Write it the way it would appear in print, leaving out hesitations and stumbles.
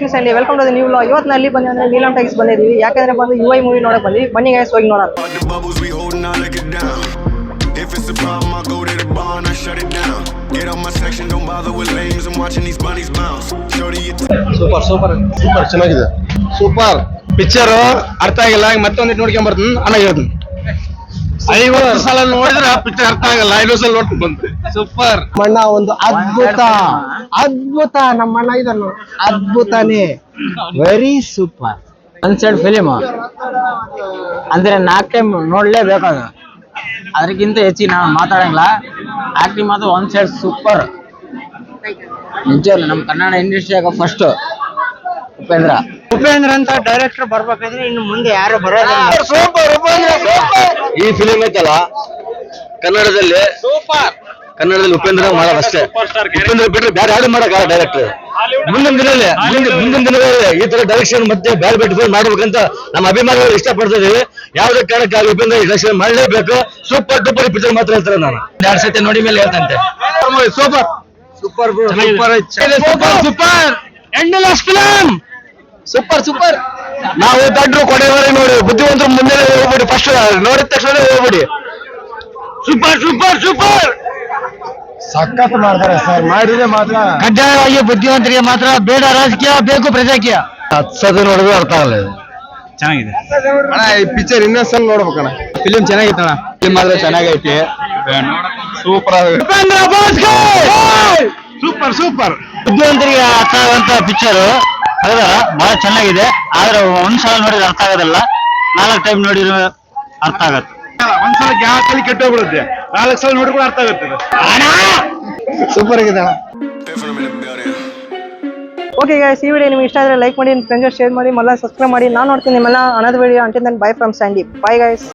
Me Sandy welcome to the new vlog. ಇವತ್ತು ಅಲ್ಲಿ ಬಂದು ಅಂದ್ರೆ ನೀಲಂ ಟೈಮ್ಸ್ ಬಂದಿದ್ದೀವಿ. ಯಾಕಂದ್ರೆ ಬಂದು UI ಮೂವಿ ನೋಡಕ್ ಬಂದ್ವಿ. ಬನ್ನಿ ಗೈಸ್ ಹೋಗಿ ನೋಡೋಣ. ಸೂಪರ್ ಸೂಪರ್ ಸೂಪರ್ ಚೆನ್ನಾಗಿದೆ. ಸೂಪರ್ ಪಿಕ್ಚರ್ ಅರ್ಥ ಆಗಿಲ್ಲ, ಮತ್ತೊಂದಿಟ್ಟು ನೋಡ್ಕೊಂಡ್ ಬರ್ತೀನಿ ಅನ್ನ ಹೇಳ್ತೀನಿ. 50 ಸಲ ನೋಡಿದ್ರೆ ಪಿಕ್ಚರ್ ಅರ್ಥ ಆಗಲ್ಲ, 5 ಸಲ ನೋಡ್ಕೊಂಡು ಬಂತು. ಸೂಪರ್ ಮಣ್ಣ ಒಂದು ಅದ್ಭುತ ಅದ್ಭುತ. ನಮ್ಮಣ್ಣ ಇದನ್ನು ಅದ್ಭುತನೇ, very super. One side film ಅಂದ್ರೆ 4 ಟೈಮ್ ನೋಡ್ಲೇಬೇಕು. ಅದಕ್ಕಿಂತ ಹೆಚ್ಚಿಗೆ ನಾವು ಮಾತಾಡಂಗಿಲ್ಲ. ಆಕ್ಟಿಂಗ್ ಮಾತ್ರ ಒನ್ ಸೈಡ್ ಸೂಪರ್. ನಿಜವಲ್ಲ, ನಮ್ಮ ಕನ್ನಡ ಇಂಡಸ್ಟ್ರಿಯಾಗ ಫಸ್ಟ್ ಉಪೇಂದ್ರ ಅಂತ ಡೈರೆಕ್ಟರ್ ಬರ್ಬೇಕಂದ್ರೆ ಇನ್ನು ಮುಂದೆ ಯಾರು ಬರೋದಿಲ್ಲ. ಈ ಫಿಲಿಂ ಐತಲ್ಲ ಕನ್ನಡದಲ್ಲಿ ಸೂಪರ್. ಕನ್ನಡದಲ್ಲಿ ಉಪೇಂದ್ರ ಮಾಡೋದಷ್ಟೇ. ಉಪೇಂದ್ರ ಬಿಟ್ಟರೆ ಬೇರೆ ಯಾರು ಮಾಡಲ್ಲ ಡೈರೆಕ್ಟರ್. ಮುಂದಿನ ದಿನಗಳಲ್ಲಿ ಈ ತರ ಡೈರೆಕ್ಷನ್ ಮತ್ತೆ ಬೇರೆ ಬೇರೆ ಮಾಡ್ಬೇಕಂತ ನಮ್ಮ ಅಭಿಮಾನಿಗಳು ಇಷ್ಟಪಡ್ತಾ ಇದೀವಿ. ಯಾವುದೇ ಕಾರಣಕ್ಕಾಗಿ ಉಪೇಂದ್ರ ಡೈರೆಕ್ಷನ್ ಮಾಡಲೇಬೇಕು. ಸೂಪರ್ ಡೂಪರ್ ಪಿಕ್ಚರ್ ಮಾತ್ರ ಹೇಳ್ತಾರೆ. ನಾನು 2 ಸತಿ ನೋಡಿ ಮೇಲೆ ಹೇಳ್ತಂತೆ. Super super super super endless film. Super super. ನಾವು ದೊಡ್ಡರು ಕೊನೆವರೆ ನೋಡಿ, ಬುದ್ಧಿವಂತರು ಮುಂದೆ ಹೋಗ್ಬಿಡಿ. ಫಸ್ಟ್ ನೋಡಿದ ತಕ್ಷಣ ಹೋಗ್ಬಿಡಿ. ಸೂಪರ್ ಸೂಪರ್ ಸೂಪರ್ ಸಖತ್ ಮಾಡ್ತಾರೆ ಸರ್. ಮಾಡಿದ್ರೆ ಮಾತ್ರ ಕಡ್ಡಾಯವಾಗಿ ಬುದ್ಧಿವಂತರಿಗೆ ಮಾತ್ರ. ಬೇಡ ರಾಜಕೀಯ, ಬೇಕು ಪ್ರಜಾಕೀಯ. 10 ಸತಿ ನೋಡಿದ್ರು ಅರ್ಥ ಆಗಲ್ಲ. ಚೆನ್ನಾಗಿದೆ ಅಣ್ಣ, ಈ ಪಿಕ್ಚರ್ ಇನ್ನೊಂದ್ಸಲ ನೋಡ್ಬೇಕಣ್ಣ. ಫಿಲಿಂ ಚೆನ್ನಾಗಿತ್ತಣ್ಣ. ಫಿಲ್ಮ್ ಮಾತ್ರ ಚೆನ್ನಾಗೈತಿ. Super super super. ಬುದ್ಧಿವಂತರಿಗೆ ಅರ್ಥ ಆಗುವಂತ ಪಿಕ್ಚರ್ ಹೌದಾ, ಬಹಳ ಚೆನ್ನಾಗಿದೆ. ಆದ್ರೆ ಒಂದ್ಸಲ ನೋಡಿದ್ರೆ ಅರ್ಥ ಆಗೋದಿಲ್ಲ, 4 ಟೈಮ್ ನೋಡಿದ್ರೆ ಅರ್ಥ ಆಗತ್ತೆ. ಒಂದ್ಸಲ ಗ್ಯಾಸಲ್ಲಿ ಕೆಟ್ಟೋಗ್ಬಿಡುತ್ತೆ, 4 ಸಲ ನೋಡಿ ಕೂಡ ಅರ್ಥ ಆಗುತ್ತೆ. ಸೂಪರ್ ಆಗಿದೆ ಅಣ್ಣ. ಓಕೆ ಗೈಸ್, ಈ ವಿಡಿಯೋ ನಿಮ್ಗೆ ಇಷ್ಟ ಆದರೆ ಲೈಕ್ ಮಾಡಿ, ನಿಮ್ಮ ಫ್ರೆಂಡ್ಸ್ ಶೇರ್ ಮಾಡಿ, ಮಲ್ಲ ಸಬ್ಸ್ಕ್ರೈಬ್ ಮಾಡಿ. ನಾನು ನೋಡ್ತೀನಿ ನಿಮ್ಮೆಲ್ಲ another video. Until then bye from Sandy. Bye guys.